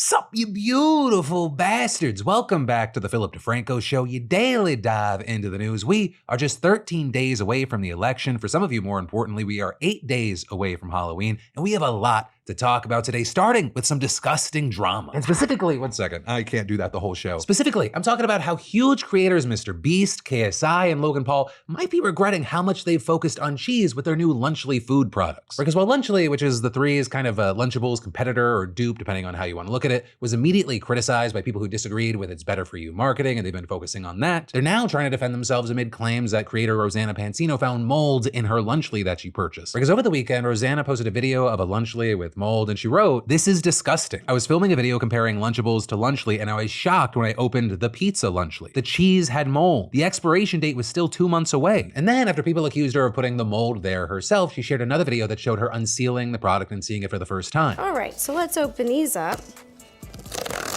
Sup, you beautiful bastards. Welcome back to the DeFranco Show, your daily dive into the news. We are just 13 days away from the election. For some of you, more importantly, we are 8 days away from Halloween, and we have a lot to talk about today, starting with some disgusting drama. And specifically, one second, I can't do that the whole show. Specifically, I'm talking about how huge creators MrBeast, KSI, and Logan Paul might be regretting how much they've focused on cheese with their new Lunchly food products. Because while Lunchly, which is the Three's kind of a Lunchables competitor or dupe, depending on how you want to look at it, was immediately criticized by people who disagreed with its better for you marketing, and they've been focusing on that, they're now trying to defend themselves amid claims that creator Rosanna Pansino found mold in her Lunchly that she purchased. Because over the weekend, Rosanna posted a video of a Lunchly with mold, and she wrote, "This is disgusting. I was filming a video comparing Lunchables to Lunchly, and I was shocked when I opened the pizza Lunchly. The cheese had mold. The expiration date was still 2 months away." And then after people accused her of putting the mold there herself, she shared another video that showed her unsealing the product and seeing it for the first time. All right, so let's open these up.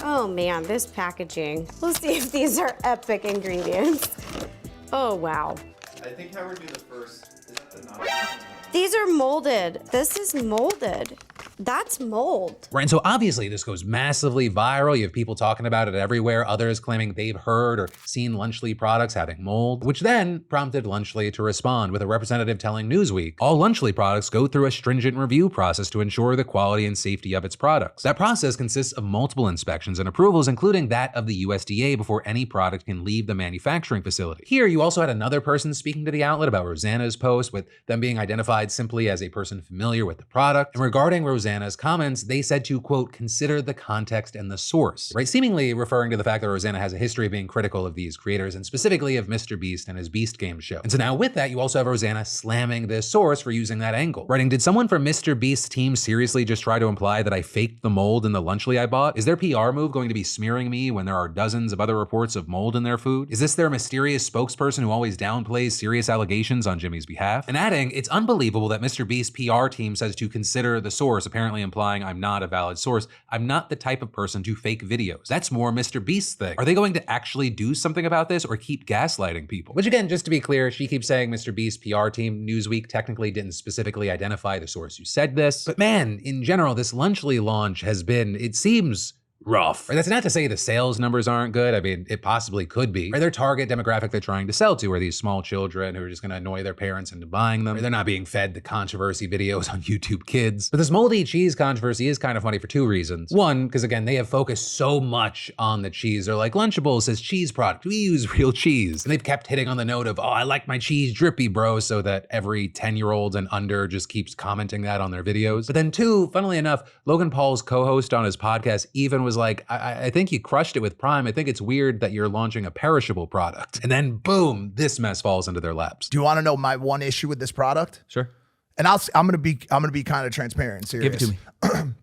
Oh man, this packaging. We'll see if these are epic ingredients. Oh wow. I think how we're doing the first is the non. These are molded. This is molded. That's mold. Right, and so obviously this goes massively viral. You have people talking about it everywhere, others claiming they've heard or seen Lunchly products having mold, which then prompted Lunchly to respond with a representative telling Newsweek, all Lunchly products go through a stringent review process to ensure the quality and safety of its products. That process consists of multiple inspections and approvals, including that of the USDA before any product can leave the manufacturing facility. Here, you also had another person speaking to the outlet about Rosanna's post, with them being identified simply as a person familiar with the product. And regarding Rosanna's comments, they said to, quote, consider the context and the source, right? Seemingly referring to the fact that Rosanna has a history of being critical of these creators, and specifically of MrBeast and his Beast Game show. And so now with that, you also have Rosanna slamming this source for using that angle. Writing, did someone from MrBeast's team seriously just try to imply that I faked the mold in the Lunchly I bought? Is their PR move going to be smearing me when there are dozens of other reports of mold in their food? Is this their mysterious spokesperson who always downplays serious allegations on Jimmy's behalf? And adding, it's unbelievable that MrBeast's PR team says to consider the source, apparently implying I'm not a valid source. I'm not the type of person to fake videos. That's more MrBeast's thing. Are they going to actually do something about this or keep gaslighting people? Which again, just to be clear, she keeps saying MrBeast's PR team. Newsweek technically didn't specifically identify the source who said this. But man, in general, this Lunchly launch has been, it seems, rough. Right, that's not to say the sales numbers aren't good. I mean, it possibly could be. Right, their target demographic they're trying to sell to are these small children who are just gonna annoy their parents into buying them. Right, they're not being fed the controversy videos on YouTube Kids. But this moldy cheese controversy is kind of funny for two reasons. One, because again, they have focused so much on the cheese. They're like, Lunchables says cheese product, we use real cheese. And they've kept hitting on the note of, oh, I like my cheese drippy, bro, so that every 10-year-old and under just keeps commenting that on their videos. But then two, funnily enough, Logan Paul's co-host on his podcast even was like, I think you crushed it with Prime. I think it's weird that you're launching a perishable product. And then boom, this mess falls into their laps. Do you want to know my one issue with this product? Sure. And I'm gonna be kind of transparent and serious. Give it to me.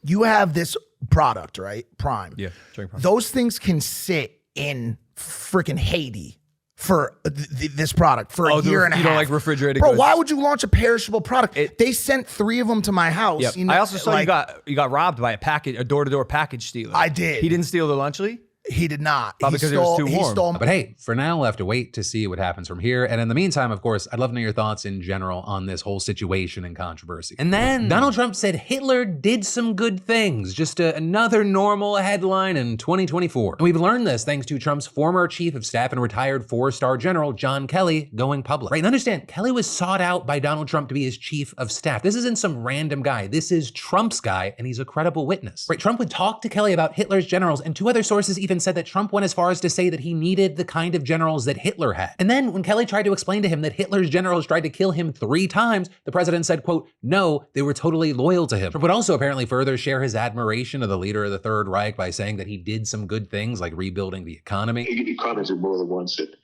You have this product, right? Prime. Yeah, Prime. Those things can sit in freaking Haiti for this product for a year and a half. You don't like refrigerated Bro, goods? why would you launch a perishable product? They sent 3 of them to my house. Yep. You know, I also saw like, you got robbed by a door-to-door package stealer. I did. He didn't steal the Lunchly? He did not. Probably because it was too warm. But hey, for now, we'll have to wait to see what happens from here. And in the meantime, of course, I'd love to know your thoughts in general on this whole situation and controversy. And then Donald Trump said Hitler did some good things. Just another normal headline in 2024. And we've learned this thanks to Trump's former chief of staff and retired 4-star general, John Kelly, going public. Right, and understand, Kelly was sought out by Donald Trump to be his chief of staff. This isn't some random guy. This is Trump's guy, and he's a credible witness. Right, Trump would talk to Kelly about Hitler's generals, and 2 other sources even said that Trump went as far as to say that he needed the kind of generals that Hitler had. And then when Kelly tried to explain to him that Hitler's generals tried to kill him 3 times, the president said, quote, no, they were totally loyal to him. Trump would also apparently further share his admiration of the leader of the Third Reich by saying that he did some good things like rebuilding the economy. He commented more than once that,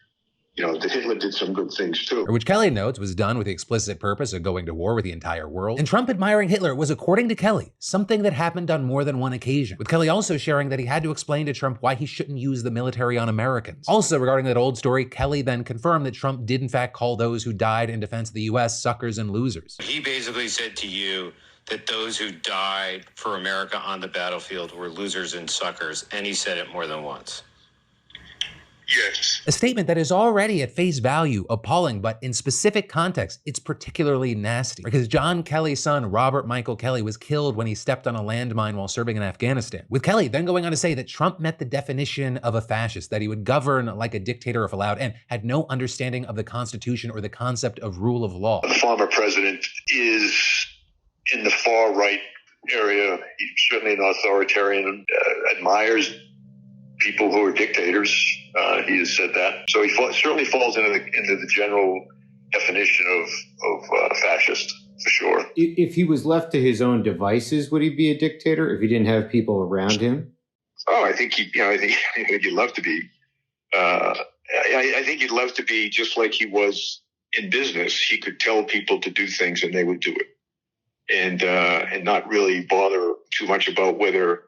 that Hitler did some good things too. Which Kelly notes was done with the explicit purpose of going to war with the entire world. And Trump admiring Hitler was, according to Kelly, something that happened on more than one occasion, with Kelly also sharing that he had to explain to Trump why he shouldn't use the military on Americans. Also, regarding that old story, Kelly then confirmed that Trump did in fact call those who died in defense of the US suckers and losers. He basically said to you that those who died for America on the battlefield were losers and suckers, and he said it more than once. Yes. A statement that is already at face value appalling, but in specific context, it's particularly nasty. Because John Kelly's son, Robert Michael Kelly, was killed when he stepped on a landmine while serving in Afghanistan. With Kelly then going on to say that Trump met the definition of a fascist, that he would govern like a dictator if allowed, and had no understanding of the Constitution or the concept of rule of law. The former president is in the far right area. He's certainly an authoritarian, admires people who are dictators. He has said that. So he certainly falls into the general definition of fascist, for sure. If he was left to his own devices, would he be a dictator if he didn't have people around him? Oh, I think he'd love to be. I think he'd love to be just like he was in business. He could tell people to do things and they would do it, and not really bother too much about whether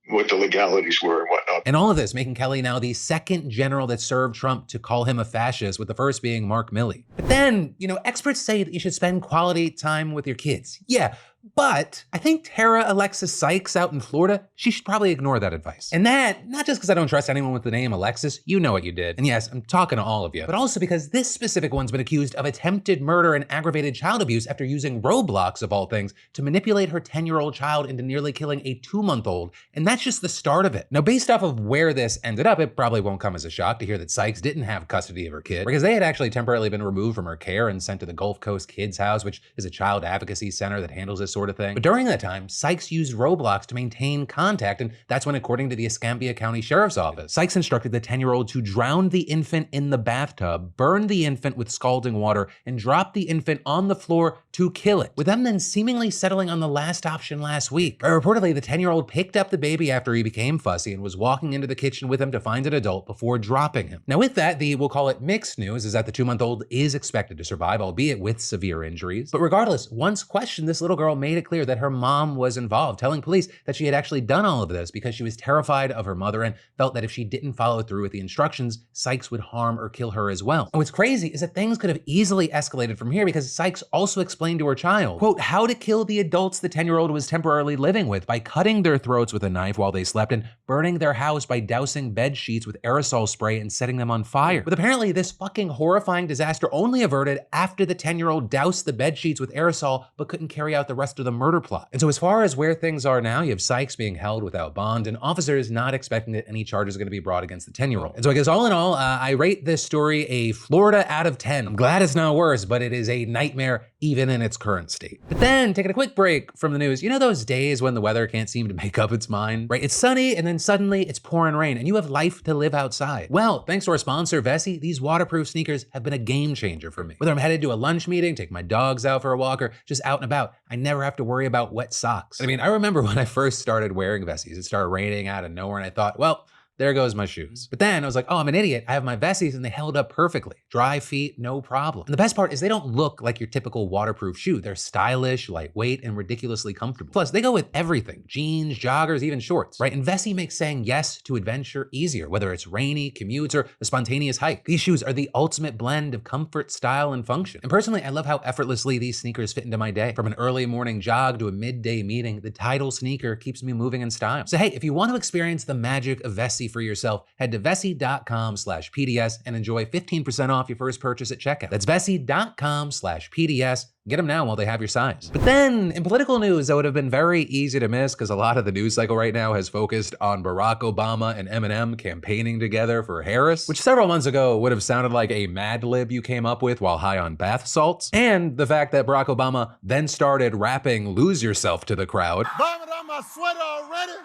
what the legalities were and whatnot. And all of this making Kelly now the second general that served Trump to call him a fascist, with the first being Mark Milley. But then, experts say that you should spend quality time with your kids. Yeah, but I think Tara Alexis Sykes out in Florida, she should probably ignore that advice. And that, not just because I don't trust anyone with the name Alexis, you know what you did. And yes, I'm talking to all of you, but also because this specific one's been accused of attempted murder and aggravated child abuse after using Roblox, of all things, to manipulate her 10-year-old child into nearly killing a 2-month-old. And that's just the start of it. Now, based off of where this ended up, it probably won't come as a shock to hear that Sykes didn't have custody of her kid, because they had actually temporarily been removed from her care and sent to the Gulf Coast Kids House, which is a child advocacy center that handles this sort of thing. But during that time, Sykes used Roblox to maintain contact, and that's when, according to the Escambia County Sheriff's Office, Sykes instructed the 10-year-old to drown the infant in the bathtub, burn the infant with scalding water, and drop the infant on the floor to kill it, with them then seemingly settling on the last option last week. But reportedly, the 10-year-old picked up the baby after he became fussy and was walking into the kitchen with him to find an adult before dropping him. Now with that, we'll call it mixed news, is that the 2-month-old is expected to survive, albeit with severe injuries. But regardless, once questioned, this little girl made it clear that her mom was involved, telling police that she had actually done all of this because she was terrified of her mother and felt that if she didn't follow through with the instructions, Sykes would harm or kill her as well. And what's crazy is that things could have easily escalated from here, because Sykes also explained to her child, quote, how to kill the adults the 10-year-old was temporarily living with by cutting their throats with a knife while they slept and burning their house by dousing bed sheets with aerosol spray and setting them on fire. But apparently this fucking horrifying disaster only averted after the 10-year-old doused the bed sheets with aerosol but couldn't carry out the rest of the murder plot. And so as far as where things are now, you have Sykes being held without bond and officers not expecting that any charges are going to be brought against the 10-year-old. And so I guess all in all, I rate this story a Florida out of 10. I'm glad it's not worse, but it is a nightmare even in its current state. But then, taking a quick break from the news, those days when the weather can't seem to make up its mind, right? It's sunny and then suddenly it's pouring rain and you have life to live outside. Well, thanks to our sponsor, Vessi, these waterproof sneakers have been a game changer for me. Whether I'm headed to a lunch meeting, take my dogs out for a walk, or just out and about, I never have to worry about wet socks. I remember when I first started wearing Vessis, it started raining out of nowhere and I thought, well, there goes my shoes. But then I was like, oh, I'm an idiot. I have my Vessis and they held up perfectly. Dry feet, no problem. And the best part is they don't look like your typical waterproof shoe. They're stylish, lightweight, and ridiculously comfortable. Plus, they go with everything. Jeans, joggers, even shorts, right? And Vessi makes saying yes to adventure easier, whether it's rainy, commutes, or a spontaneous hike. These shoes are the ultimate blend of comfort, style, and function. And personally, I love how effortlessly these sneakers fit into my day. From an early morning jog to a midday meeting, the Tidal sneaker keeps me moving in style. So hey, if you want to experience the magic of Vessi for yourself, head to vessi.com/PDS and enjoy 15% off your first purchase at checkout. That's vessi.com/PDS. Get them now while they have your size. But then, in political news, that would have been very easy to miss because a lot of the news cycle right now has focused on Barack Obama and Eminem campaigning together for Harris, which several months ago would have sounded like a Mad Lib you came up with while high on bath salts, and the fact that Barack Obama then started rapping Lose Yourself to the crowd. Vomit on my sweater already?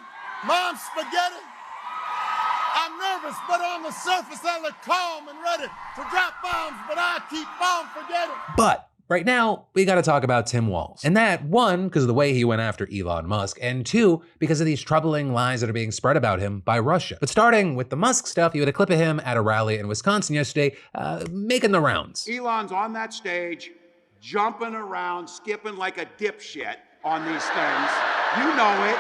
Mom's spaghetti? I'm nervous, but on the surface I look calm and ready to drop bombs, but I keep on forgetting. But right now, we gotta talk about Tim Walz. And that, one, because of the way he went after Elon Musk, and two, because of these troubling lies that are being spread about him by Russia. But starting with the Musk stuff, you had a clip of him at a rally in Wisconsin yesterday, making the rounds. Elon's on that stage, jumping around, skipping like a dipshit on these things. You know it.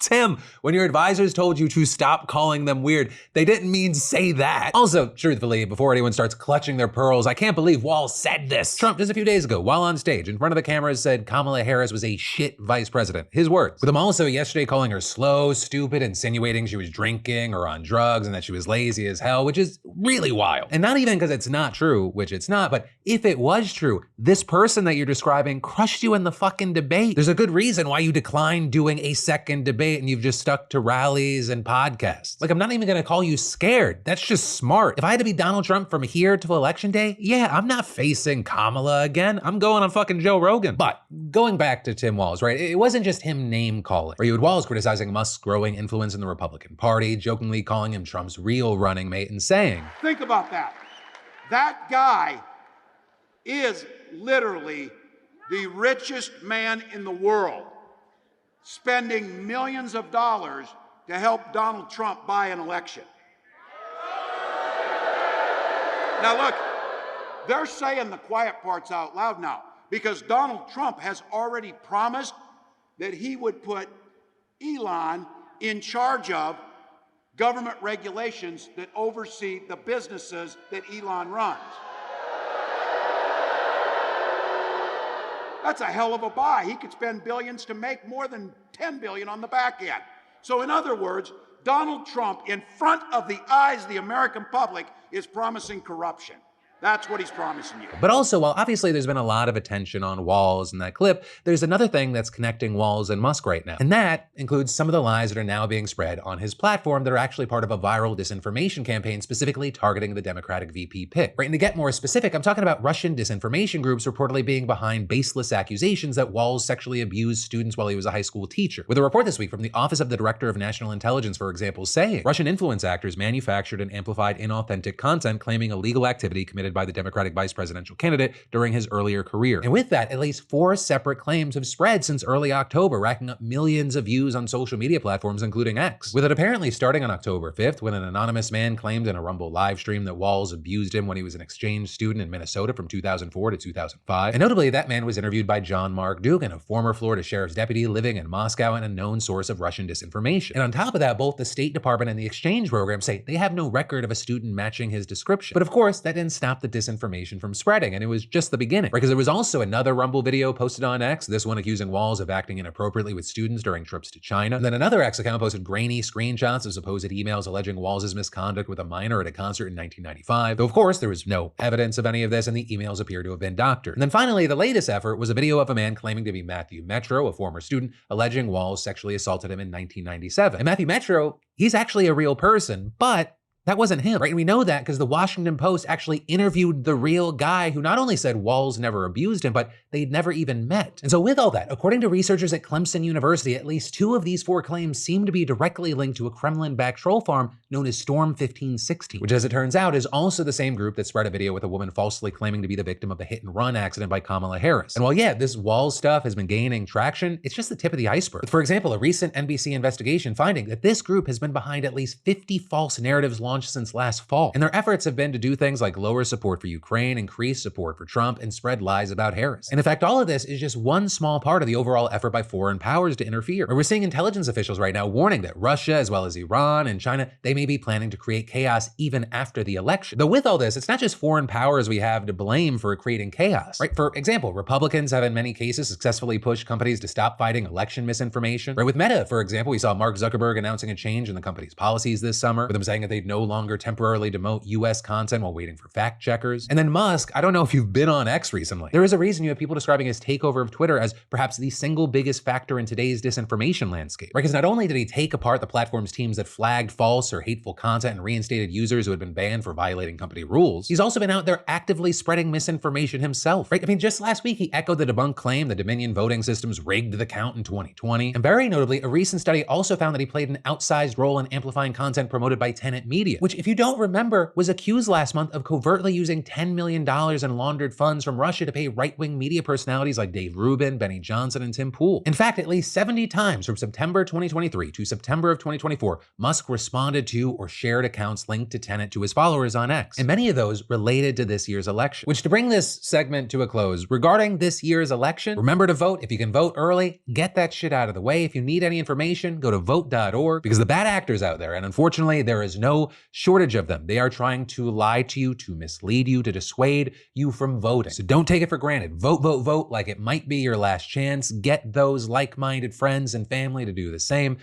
Tim, when your advisors told you to stop calling them weird, they didn't mean say that. Also, truthfully, before anyone starts clutching their pearls, I can't believe Walz said this. Trump, just a few days ago, while on stage, in front of the cameras, said Kamala Harris was a shit vice president. His words. With him also yesterday calling her slow, stupid, insinuating she was drinking or on drugs and that she was lazy as hell, which is really wild. And not even because it's not true, which it's not, but if it was true, this person that you're describing crushed you in the fucking debate. There's a good reason why you declined doing a second debate and you've just stuck to rallies and podcasts. Like, I'm not even gonna call you scared. That's just smart. If I had to be Donald Trump from here to election day, yeah, I'm not facing Kamala again. I'm going on fucking Joe Rogan. But going back to Tim Walz, right? It wasn't just him name calling, or you had Walz criticizing Musk's growing influence in the Republican Party, jokingly calling him Trump's real running mate and saying, think about that. That guy is literally the richest man in the world, spending millions of dollars to help Donald Trump buy an election. Now look, they're saying the quiet parts out loud now because Donald Trump has already promised that he would put Elon in charge of government regulations that oversee the businesses that Elon runs. That's a hell of a buy. He could spend billions to make more than 10 billion on the back end. So in other words, Donald Trump, in front of the eyes of the American public, is promising corruption. That's what he's promising you. But also, while obviously there's been a lot of attention on Walz in that clip, there's another thing that's connecting Walz and Musk right now. And that includes some of the lies that are now being spread on his platform that are actually part of a viral disinformation campaign specifically targeting the Democratic VP pick. Right, and to get more specific, I'm talking about Russian disinformation groups reportedly being behind baseless accusations that Walz sexually abused students while he was a high school teacher. With a report this week from the Office of the Director of National Intelligence, for example, saying Russian influence actors manufactured and amplified inauthentic content claiming illegal activity committed by the Democratic vice presidential candidate during his earlier career. And with that, at least 4 separate claims have spread since early October, racking up millions of views on social media platforms, including X. With it apparently starting on October 5th, when an anonymous man claimed in a Rumble live stream that Walz abused him when he was an exchange student in Minnesota from 2004 to 2005. And notably, that man was interviewed by John Mark Dugan, a former Florida sheriff's deputy living in Moscow and a known source of Russian disinformation. And on top of that, both the State Department and the exchange program say they have no record of a student matching his description. But of course, that didn't stop the disinformation from spreading, and it was just the beginning, right? Because there was also another Rumble video posted on X, this one accusing Walz of acting inappropriately with students during trips to China. And then another X account posted grainy screenshots of supposed emails alleging Walz's misconduct with a minor at a concert in 1995. Though of course, there was no evidence of any of this, and the emails appear to have been doctored. And then finally, the latest effort was a video of a man claiming to be Matthew Metro, a former student, alleging Walz sexually assaulted him in 1997. And Matthew Metro, he's actually a real person, but that wasn't him, right? And we know that because the Washington Post actually interviewed the real guy who not only said Walz never abused him, but they'd never even met. And so with all that, according to researchers at Clemson University, at least 2 of these 4 claims seem to be directly linked to a Kremlin-backed troll farm known as Storm 1516, which as it turns out is also the same group that spread a video with a woman falsely claiming to be the victim of a hit-and-run accident by Kamala Harris. And while yeah, this Walz stuff has been gaining traction, it's just the tip of the iceberg. With, for example, a recent NBC investigation finding that this group has been behind at least 50 false narratives launched since last fall. And their efforts have been to do things like lower support for Ukraine, increase support for Trump, and spread lies about Harris. And in fact, all of this is just one small part of the overall effort by foreign powers to interfere. We're seeing intelligence officials right now warning that Russia, as well as Iran and China, they may be planning to create chaos even after the election. Though with all this, it's not just foreign powers we have to blame for creating chaos, right? For example, Republicans have in many cases successfully pushed companies to stop fighting election misinformation. Right? With Meta, for example, we saw Mark Zuckerberg announcing a change in the company's policies this summer, with them saying that they'd no longer temporarily demote US content while waiting for fact checkers. And then Musk, I don't know if you've been on X recently. There is a reason you have people describing his takeover of Twitter as perhaps the single biggest factor in today's disinformation landscape. Right? Because not only did he take apart the platform's teams that flagged false or hateful content and reinstated users who had been banned for violating company rules, he's also been out there actively spreading misinformation himself. Right? I mean, just last week, he echoed the debunked claim the Dominion voting systems rigged the count in 2020. And very notably, a recent study also found that he played an outsized role in amplifying content promoted by Tenet Media, media, which, if you don't remember, was accused last month of covertly using $10 million in laundered funds from Russia to pay right-wing media personalities like Dave Rubin, Benny Johnson, and Tim Pool. In fact, at least 70 times from September 2023 to September of 2024, Musk responded to or shared accounts linked to Tenet to his followers on X, and many of those related to this year's election. Which, to bring this segment to a close, regarding this year's election, remember to vote. If you can vote early, get that shit out of the way. If you need any information, go to vote.org, because the bad actors out there, and unfortunately there is no shortage of them, they are trying to lie to you, to mislead you, to dissuade you from voting. So don't take it for granted. Vote, vote, vote like it might be your last chance. Get those like-minded friends and family to do the same,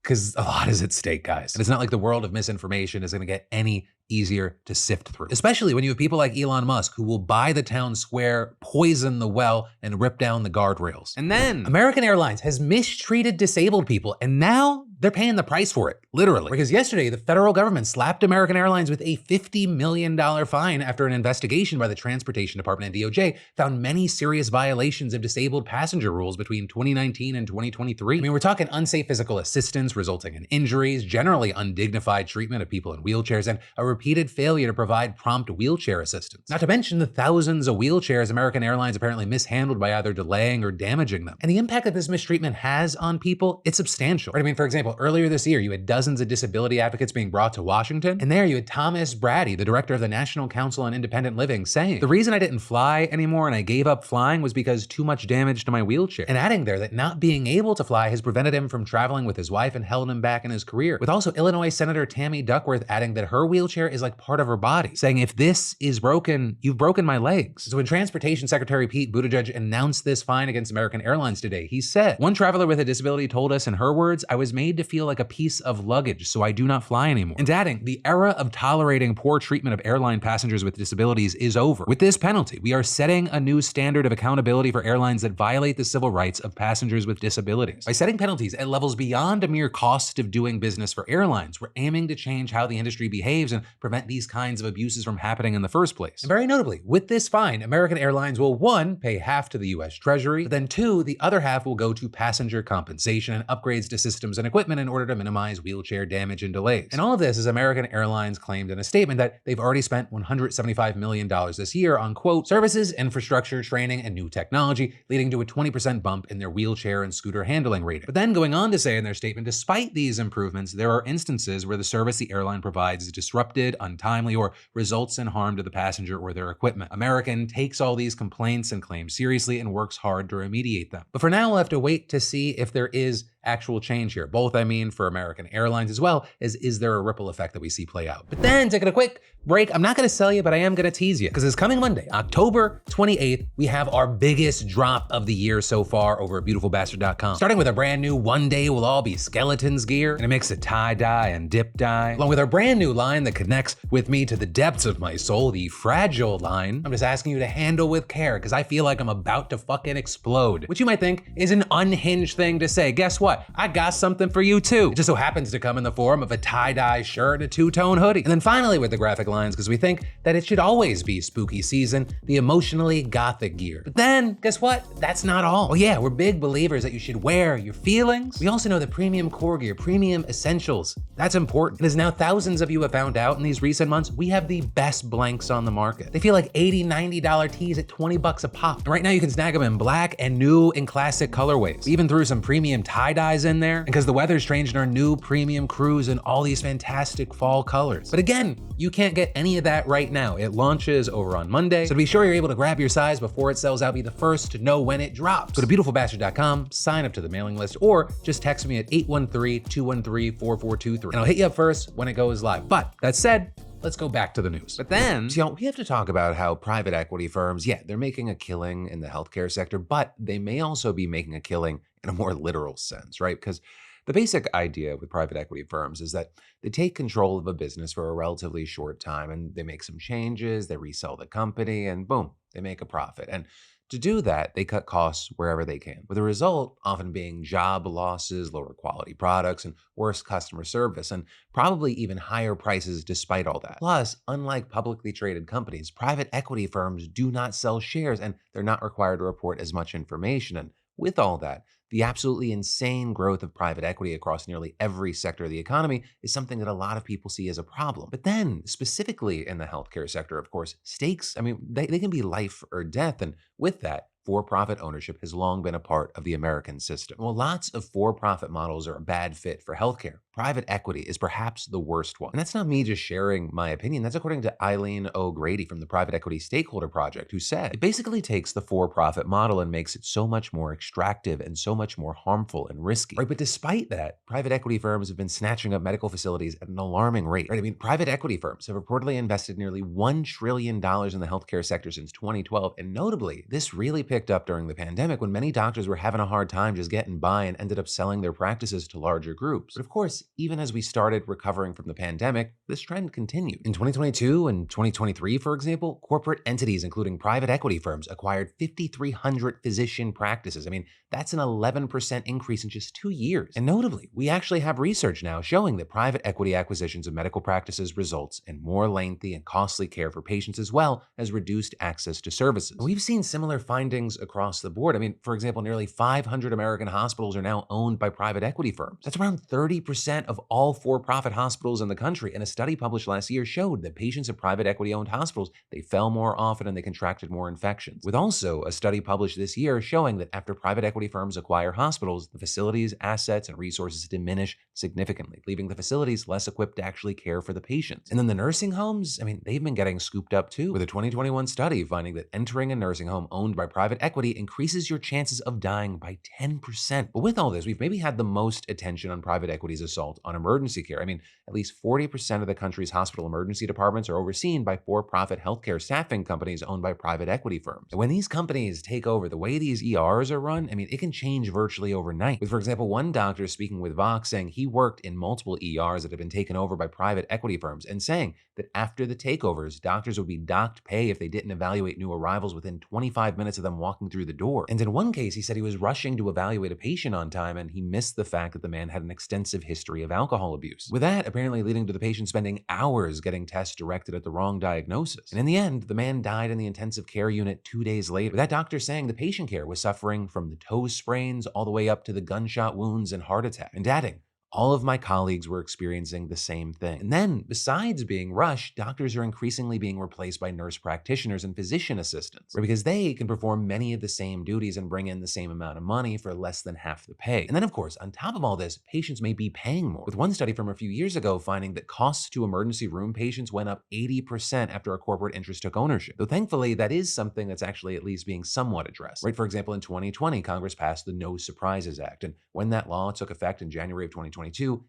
because a lot is at stake, guys. And it's not like the world of misinformation is going to get any easier to sift through, especially when you have people like Elon Musk who will buy the town square, poison the well, and rip down the guardrails. And then American Airlines has mistreated disabled people, and now they're paying the price for it, literally. Because yesterday, the federal government slapped American Airlines with a $50 million fine after an investigation by the Transportation Department and DOJ found many serious violations of disabled passenger rules between 2019 and 2023. I mean, we're talking unsafe physical assistance resulting in injuries, generally undignified treatment of people in wheelchairs, and a repeated failure to provide prompt wheelchair assistance. Not to mention the thousands of wheelchairs American Airlines apparently mishandled by either delaying or damaging them. And the impact that this mistreatment has on people, it's substantial. Right? I mean, for example, earlier this year, you had dozens of disability advocates being brought to Washington, and there you had Thomas Brady, the director of the National Council on Independent Living, saying, "The reason I didn't fly anymore and I gave up flying was because too much damage to my wheelchair." And adding there that not being able to fly has prevented him from traveling with his wife and held him back in his career. With also Illinois Senator Tammy Duckworth adding that her wheelchair is like part of her body, saying, "If this is broken, you've broken my legs." So when Transportation Secretary Pete Buttigieg announced this fine against American Airlines today, he said, "One traveler with a disability told us, in her words, I was made to feel like a piece of luggage, so I do not fly anymore." And adding, the era of tolerating poor treatment of airline passengers with disabilities is over. With this penalty, we are setting a new standard of accountability for airlines that violate the civil rights of passengers with disabilities. By setting penalties at levels beyond a mere cost of doing business for airlines, we're aiming to change how the industry behaves and prevent these kinds of abuses from happening in the first place. And very notably, with this fine, American Airlines will, one, pay half to the US Treasury, but then two, the other half will go to passenger compensation and upgrades to systems and equipment in order to minimize wheelchair damage and delays. And all of this is American Airlines claimed in a statement that they've already spent $175 million this year on, quote, services, infrastructure, training, and new technology, leading to a 20% bump in their wheelchair and scooter handling rating. But then going on to say in their statement, despite these improvements, there are instances where the service the airline provides is disrupted, untimely, or results in harm to the passenger or their equipment. American takes all these complaints and claims seriously and works hard to remediate them. But for now, we'll have to wait to see if there is actual change here. Both, I mean, for American Airlines as well as is there a ripple effect that we see play out. But then, taking a quick break, I'm not gonna sell you, but I am gonna tease you, because this coming Monday, October 28th, we have our biggest drop of the year so far over at beautifulbastard.com. Starting with a brand new One Day We'll All Be Skeletons gear, and a mix of tie-dye and dip-dye, along with our brand new line that connects with me to the depths of my soul, the Fragile line. I'm just asking you to handle with care, because I feel like I'm about to fucking explode, which you might think is an unhinged thing to say. Guess what? I got something for you too. It just so happens to come in the form of a tie-dye shirt and a two-tone hoodie. And then finally with the graphic lines, because we think that it should always be spooky season, the emotionally gothic gear. But then, guess what? That's not all. Oh yeah, we're big believers that you should wear your feelings. We also know that premium core gear, premium essentials, that's important. And as now thousands of you have found out in these recent months, we have the best blanks on the market. They feel like $80, $90 tees at $20 a pop. And right now you can snag them in black and new and classic colorways. We even threw some premium tie-dyes in there, because the weather's changed, our new premium crews in all these fantastic fall colors. But again, you can't get any of that right now. It launches over on Monday, so to be sure you're able to grab your size before it sells out, be the first to know when it drops. Go to beautifulbastard.com, sign up to the mailing list, or just text me at 813-213-4423, and I'll hit you up first when it goes live. But that said, let's go back to the news. But then, we have to talk about how private equity firms, yeah, they're making a killing in the healthcare sector, but they may also be making a killing in a more literal sense, right? Because the basic idea with private equity firms is that they take control of a business for a relatively short time and they make some changes, they resell the company, and boom, they make a profit. And to do that, they cut costs wherever they can, with the result often being job losses, lower quality products, and worse customer service, and probably even higher prices despite all that. Plus, unlike publicly traded companies, private equity firms do not sell shares and they're not required to report as much information. And with all that, The absolutely insane growth of private equity across nearly every sector of the economy is something that a lot of people see as a problem. But then, specifically in the healthcare sector, of course, stakes, they can be life or death. And with that, for-profit ownership has long been a part of the American system. While lots of for-profit models are a bad fit for healthcare, private equity is perhaps the worst one. And that's not me just sharing my opinion. That's according to Eileen O'Grady from the Private Equity Stakeholder Project, who said, it basically takes the for-profit model and makes it so much more extractive and so much more harmful and risky. Right? But despite that, private equity firms have been snatching up medical facilities at an alarming rate. Right? Private equity firms have reportedly invested nearly $1 trillion in the healthcare sector since 2012. And notably, this really picked up during the pandemic when many doctors were having a hard time just getting by and ended up selling their practices to larger groups. But of course, even as we started recovering from the pandemic, this trend continued. In 2022 and 2023, for example, corporate entities, including private equity firms, acquired 5,300 physician practices. That's an 11% increase in just 2 years. And notably, we actually have research now showing that private equity acquisitions of medical practices results in more lengthy and costly care for patients as well as reduced access to services. We've seen similar findings across the board. For example, nearly 500 American hospitals are now owned by private equity firms. That's around 30% of all for-profit hospitals in the country. And a study published last year showed that patients at private equity-owned hospitals, they fell more often and they contracted more infections. With also a study published this year showing that after private equity firms acquire hospitals, the facilities, assets, and resources diminish significantly, leaving the facilities less equipped to actually care for the patients. And then the nursing homes, they've been getting scooped up too, with a 2021 study finding that entering a nursing home owned by private equity increases your chances of dying by 10%. But with all this, we've maybe had the most attention on private equity's assault on emergency care. At least 40% of the country's hospital emergency departments are overseen by for-profit healthcare staffing companies owned by private equity firms. And when these companies take over, the way these ERs are run, it can change virtually overnight. With, for example, one doctor speaking with Vox saying he worked in multiple ERs that have been taken over by private equity firms and saying that after the takeovers, doctors would be docked pay if they didn't evaluate new arrivals within 25 minutes of them walking through the door. And in one case, he said he was rushing to evaluate a patient on time and he missed the fact that the man had an extensive history of alcohol abuse. With that apparently leading to the patient spending hours getting tests directed at the wrong diagnosis. And in the end, the man died in the intensive care unit 2 days later. With that doctor saying the patient care was suffering from the toe sprains all the way up to the gunshot wounds and heart attack. And adding, all of my colleagues were experiencing the same thing. And then, besides being rushed, doctors are increasingly being replaced by nurse practitioners and physician assistants, because they can perform many of the same duties and bring in the same amount of money for less than half the pay. And then, of course, on top of all this, patients may be paying more, with one study from a few years ago finding that costs to emergency room patients went up 80% after a corporate interest took ownership. Though thankfully, that is something that's actually at least being somewhat addressed. Right? For example, in 2020, Congress passed the No Surprises Act, and when that law took effect in January of 2022,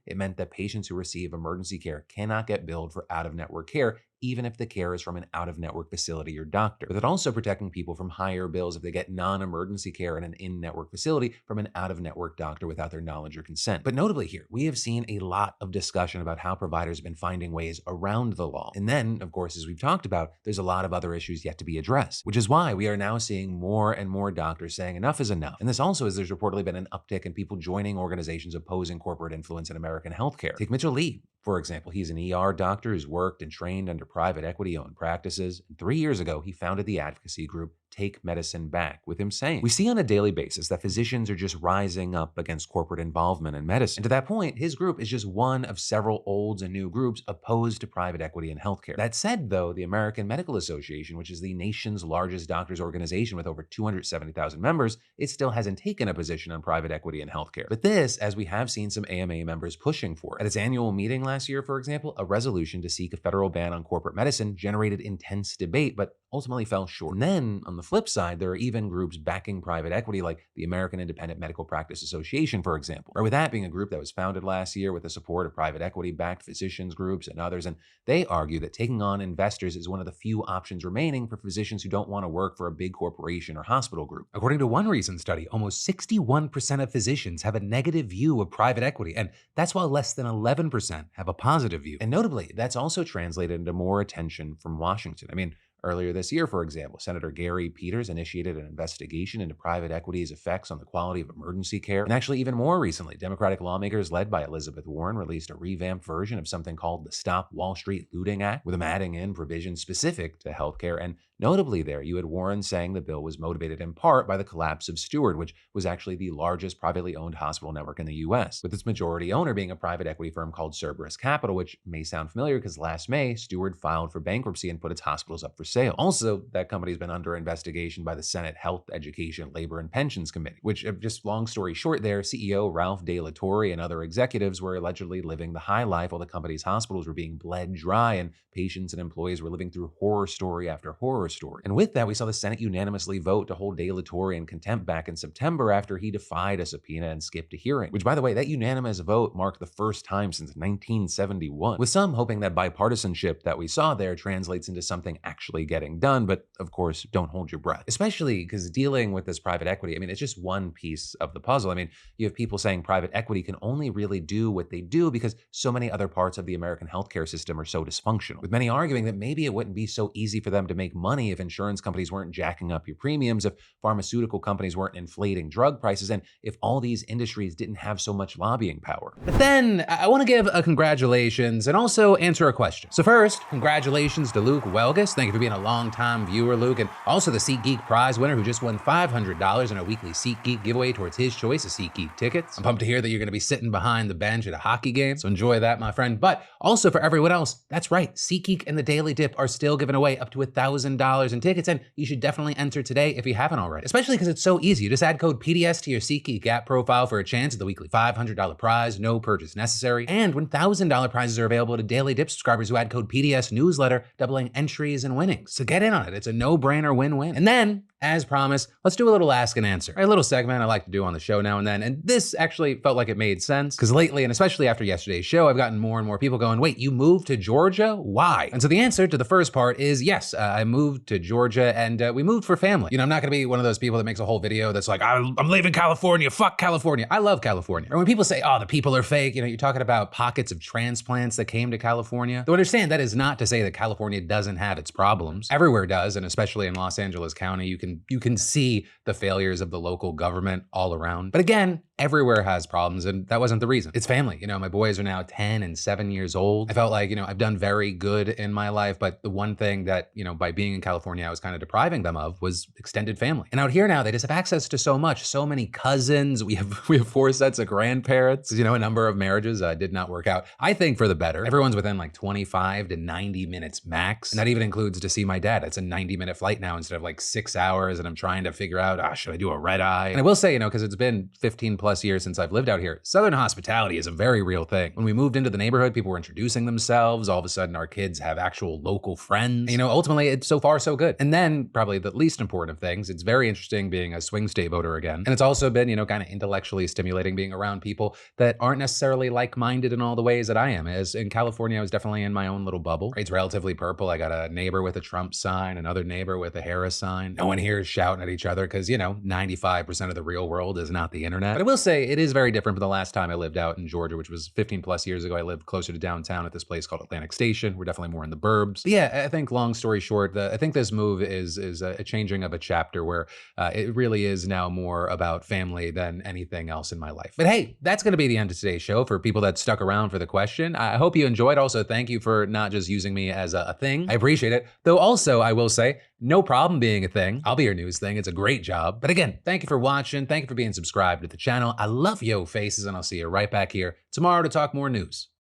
it meant that patients who receive emergency care cannot get billed for out-of-network care, even if the care is from an out-of-network facility or doctor. But it also protecting people from higher bills if they get non-emergency care in an in-network facility from an out-of-network doctor without their knowledge or consent. But notably here, we have seen a lot of discussion about how providers have been finding ways around the law. And then, of course, as we've talked about, there's a lot of other issues yet to be addressed, which is why we are now seeing more and more doctors saying enough is enough. And this also is there's reportedly been an uptick in people joining organizations opposing corporate influence in American healthcare. Take Mitchell Lee, for example. He's an ER doctor who's worked and trained under private equity-owned practices. And 3 years ago, he founded the advocacy group Take Medicine Back, with him saying, we see on a daily basis that physicians are just rising up against corporate involvement in medicine. And to that point, his group is just one of several old and new groups opposed to private equity in healthcare. That said, though, the American Medical Association, which is the nation's largest doctors organization with over 270,000 members, it still hasn't taken a position on private equity in healthcare. But this, as we have seen some AMA members pushing for. At its annual meeting last year, for example, a resolution to seek a federal ban on corporate medicine generated intense debate, but ultimately fell short. And then, on the flip side, there are even groups backing private equity like the American Independent Medical Practice Association, for example. Or with that being a group that was founded last year with the support of private equity-backed physicians groups and others, and they argue that taking on investors is one of the few options remaining for physicians who don't want to work for a big corporation or hospital group. According to one recent study, almost 61% of physicians have a negative view of private equity, and that's while less than 11% have a positive view. And notably, that's also translated into more attention from Washington. Earlier this year, for example, Senator Gary Peters initiated an investigation into private equity's effects on the quality of emergency care. And actually, even more recently, Democratic lawmakers led by Elizabeth Warren released a revamped version of something called the Stop Wall Street Looting Act, with them adding in provisions specific to healthcare and Notably there, you had Warren saying the bill was motivated in part by the collapse of Steward, which was actually the largest privately owned hospital network in the US, with its majority owner being a private equity firm called Cerberus Capital, which may sound familiar because last May, Steward filed for bankruptcy and put its hospitals up for sale. Also, that company's been under investigation by the Senate Health, Education, Labor, and Pensions Committee, which, just long story short there, CEO Ralph De La Torre and other executives were allegedly living the high life while the company's hospitals were being bled dry and patients and employees were living through horror story after horror story. And with that, we saw the Senate unanimously vote to hold De La Torre in contempt back in September after he defied a subpoena and skipped a hearing, which, by the way, that unanimous vote marked the first time since 1971, with some hoping that bipartisanship that we saw there translates into something actually getting done. But of course, don't hold your breath, especially because dealing with this private equity, I mean, it's just one piece of the puzzle. I mean, you have people saying private equity can only really do what they do because so many other parts of the American healthcare system are so dysfunctional, with many arguing that maybe it wouldn't be so easy for them to make money if insurance companies weren't jacking up your premiums, if pharmaceutical companies weren't inflating drug prices, and if all these industries didn't have so much lobbying power. But then I want to give a congratulations and also answer a question. So first, congratulations to Luke Welgus. Thank you for being a long-time viewer, Luke, and also the SeatGeek prize winner who just won $500 in a weekly SeatGeek giveaway towards his choice of SeatGeek tickets. I'm pumped to hear that you're going to be sitting behind the bench at a hockey game, so enjoy that, my friend. But also for everyone else, that's right, SeatGeek and the Daily Dip are still giving away up to $1,000 in tickets, and you should definitely enter today if you haven't already, especially because it's so easy. You just add code PDS to your SeatGeek app profile for a chance at the weekly $500 prize, no purchase necessary, and $1,000 prizes are available to Daily Dip subscribers who add code PDS newsletter, doubling entries and winnings. So get in on it. It's a no-brainer win-win. And then, as promised, let's do a little ask and answer, a little segment I like to do on the show now and then. And this actually felt like it made sense because lately, and especially after yesterday's show, I've gotten more and more people going, wait, you moved to Georgia? Why? And so the answer to the first part is yes, I moved to Georgia and we moved for family. You know, I'm not gonna be one of those people that makes a whole video that's like, I'm leaving California, fuck California. I love California. Or when people say, oh, the people are fake, you know, you're talking about pockets of transplants that came to California. Though understand that is not to say that California doesn't have its problems. Everywhere does, and especially in Los Angeles County, you can see the failures of the local government all around. But again, everywhere has problems, and that wasn't the reason. It's family. You know, my boys are now 10 and 7 years old. I felt like, you know, I've done very good in my life, but the one thing that, you know, by being in California, I was kind of depriving them of was extended family. And out here now, they just have access to so much, so many cousins. We have 4 sets of grandparents. You know, a number of marriages did not work out. I think for the better. Everyone's within like 25 to 90 minutes max. And that even includes to see my dad. It's a 90-minute flight now instead of like 6 hours. And I'm trying to figure out, should I do a red eye? And I will say, you know, because it's been 15 plus years since I've lived out here, Southern hospitality is a very real thing. When we moved into the neighborhood, people were introducing themselves. All of a sudden, our kids have actual local friends. You know, ultimately, it's so far so good. And then probably the least important of things, it's very interesting being a swing state voter again. And it's also been, you know, kind of intellectually stimulating being around people that aren't necessarily like-minded in all the ways that I am. As in California, I was definitely in my own little bubble. It's relatively purple. I got a neighbor with a Trump sign, another neighbor with a Harris sign. No one here is shouting at each other because, you know, 95% of the real world is not the internet. But I will say it is very different from the last time I lived out in Georgia, which was 15 plus years ago. I lived closer to downtown at this place called Atlantic Station. We're definitely more in the burbs. But yeah, I think long story short, I think this move is a changing of a chapter where it really is now more about family than anything else in my life. But hey, that's going to be the end of today's show. For people that stuck around for the question, I hope you enjoyed. Also, thank you for not just using me as a thing. I appreciate it. Though also, I will say, no problem being a thing. I'll be your news thing. It's a great job. But again, thank you for watching. Thank you for being subscribed to the channel. I love yo faces, and I'll see you right back here tomorrow to talk more news.